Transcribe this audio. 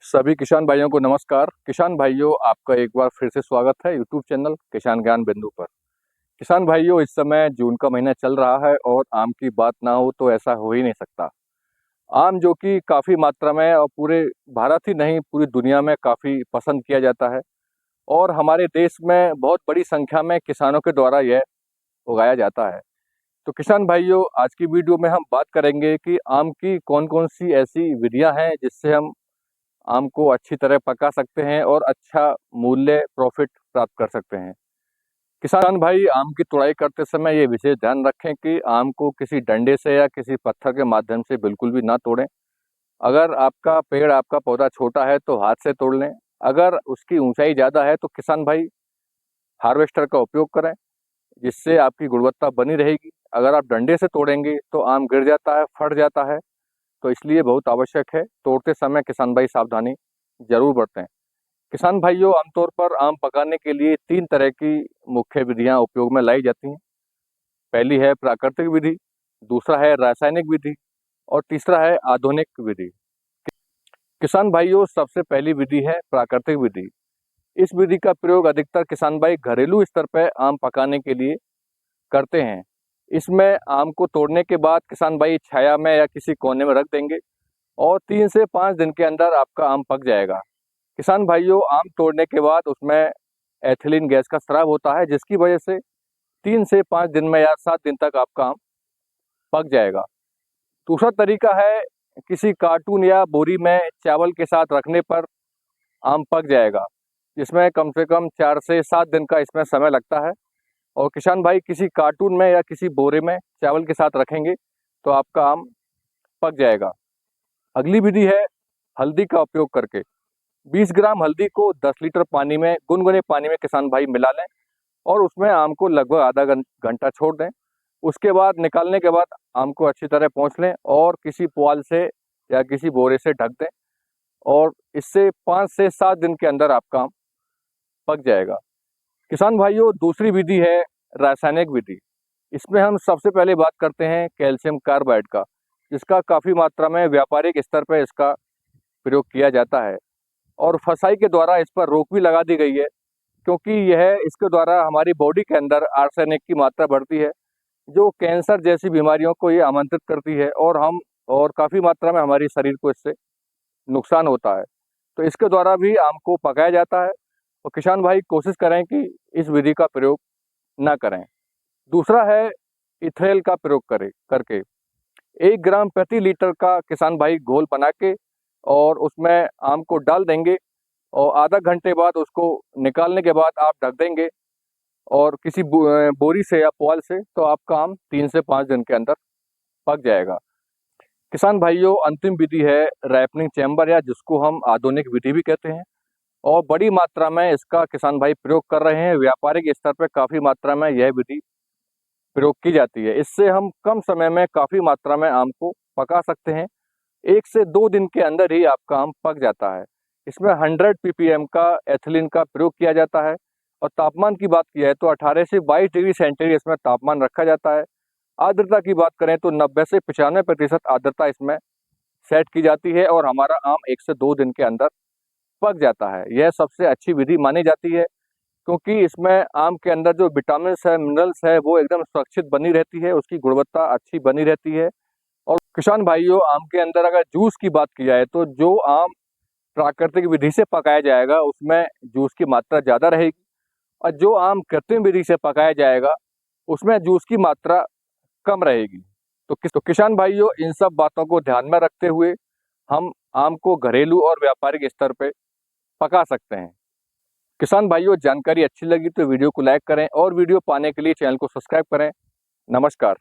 सभी किसान भाइयों को नमस्कार। किसान भाइयों, आपका एक बार फिर से स्वागत है यूट्यूब चैनल किसान ज्ञान बिंदु पर। किसान भाइयों, इस समय जून का महीना चल रहा है और आम की बात ना हो तो ऐसा हो ही नहीं सकता। आम जो कि काफ़ी मात्रा में और पूरे भारत ही नहीं पूरी दुनिया में काफ़ी पसंद किया जाता है और हमारे देश में बहुत बड़ी संख्या में किसानों के द्वारा यह उगाया जाता है। तो किसान भाइयों, आज की वीडियो में हम बात करेंगे कि आम की कौन कौन सी ऐसी विधियाँ हैं जिससे हम आम को अच्छी तरह पका सकते हैं और अच्छा मूल्य प्रॉफिट प्राप्त कर सकते हैं। किसान भाई, आम की तुड़ाई करते समय ये विशेष ध्यान रखें कि आम को किसी डंडे से या किसी पत्थर के माध्यम से बिल्कुल भी ना तोड़ें। अगर आपका पौधा छोटा है तो हाथ से तोड़ लें। अगर उसकी ऊंचाई ज़्यादा है तो किसान भाई हार्वेस्टर का उपयोग करें, जिससे आपकी गुणवत्ता बनी रहेगी। अगर आप डंडे से तोड़ेंगे तो आम गिर जाता है, फट जाता है, तो इसलिए बहुत आवश्यक है तोड़ते समय किसान भाई सावधानी जरूर बरतें। किसान भाइयों, आमतौर पर आम पकाने के लिए 3 तरह की मुख्य विधियां उपयोग में लाई जाती हैं। पहली है प्राकृतिक विधि, दूसरा है रासायनिक विधि और तीसरा है आधुनिक विधि। किसान भाइयों, सबसे पहली विधि है प्राकृतिक विधि। इस विधि का प्रयोग अधिकतर किसान भाई घरेलू स्तर पर आम पकाने के लिए करते हैं। इसमें आम को तोड़ने के बाद किसान भाई छाया में या किसी कोने में रख देंगे और 3 से 5 दिन के अंदर आपका आम पक जाएगा। किसान भाइयों, आम तोड़ने के बाद उसमें एथिलीन गैस का स्राव होता है, जिसकी वजह से 3 से 5 दिन में या 7 दिन तक आपका आम पक जाएगा। दूसरा तरीका है किसी कार्टून या बोरी में चावल के साथ रखने पर आम पक जाएगा, जिसमें कम से कम 4 से 7 दिन का इसमें समय लगता है। और किसान भाई किसी कार्टून में या किसी बोरे में चावल के साथ रखेंगे तो आपका आम पक जाएगा। अगली विधि है हल्दी का उपयोग करके। 20 ग्राम हल्दी को 10 लीटर पानी में गुनगुने पानी में किसान भाई मिला लें और उसमें आम को लगभग आधा घंटा छोड़ दें। उसके बाद निकालने के बाद आम को अच्छी तरह पोंछ लें और किसी पुआल से या किसी बोरे से ढक दें और इससे 5 से 7 दिन के अंदर आपका आम पक जाएगा। किसान भाइयों, दूसरी विधि है रासायनिक विधि। इसमें हम सबसे पहले बात करते हैं कैल्शियम कार्बाइड का, जिसका काफ़ी मात्रा में व्यापारिक स्तर पर इसका प्रयोग किया जाता है और फसाई के द्वारा इस पर रोक भी लगा दी गई है, क्योंकि यह इसके द्वारा हमारी बॉडी के अंदर आर्सेनिक की मात्रा बढ़ती है, जो कैंसर जैसी बीमारियों को ये आमंत्रित करती है और काफ़ी मात्रा में हमारे शरीर को इससे नुकसान होता है। तो इसके द्वारा भी आम को पकाया जाता है और किसान भाई कोशिश करें कि इस विधि का प्रयोग ना करें। दूसरा है इथेनॉल का प्रयोग करके 1 ग्राम प्रति लीटर का किसान भाई घोल बना के और उसमें आम को डाल देंगे और आधा घंटे बाद उसको निकालने के बाद आप ढक देंगे और किसी बोरी से या पुआल से, तो आपका आम 3 से 5 दिन के अंदर पक जाएगा। किसान भाइयों, अंतिम विधि है रैपनिंग चैम्बर, या जिसको हम आधुनिक विधि भी कहते हैं, और बड़ी मात्रा में इसका किसान भाई प्रयोग कर रहे हैं। व्यापारिक स्तर पर काफ़ी मात्रा में यह विधि प्रयोग की जाती है। इससे हम कम समय में काफ़ी मात्रा में आम को पका सकते हैं। 1 से 2 दिन के अंदर ही आपका आम पक जाता है। इसमें 100 ppm का एथिलीन का प्रयोग किया जाता है और तापमान की बात की है तो 18 से 22 डिग्री सेंटीग्रेड इसमें तापमान रखा जाता है। आर्द्रता की बात करें तो 90 से 95% आर्द्रता इसमें सेट की जाती है और हमारा आम 1 से 2 दिन के अंदर पक जाता है। यह सबसे अच्छी विधि मानी जाती है, क्योंकि इसमें आम के अंदर जो विटामिन है, मिनरल्स है, वो एकदम सुरक्षित बनी रहती है, उसकी गुणवत्ता अच्छी बनी रहती है। और किसान भाइयों, आम के अंदर अगर जूस की बात की जाए तो जो आम प्राकृतिक विधि से पकाया जाएगा उसमें जूस की मात्रा ज़्यादा रहेगी और जो आम कृत्रिम विधि से पकाया जाएगा उसमें जूस की मात्रा कम रहेगी। तो किसान भाइयों, इन सब बातों को ध्यान में रखते हुए हम आम को घरेलू और व्यापारिक स्तर पर पका सकते हैं। किसान भाइयों, जानकारी अच्छी लगी तो वीडियो को लाइक करें और वीडियो पाने के लिए चैनल को सब्सक्राइब करें। नमस्कार।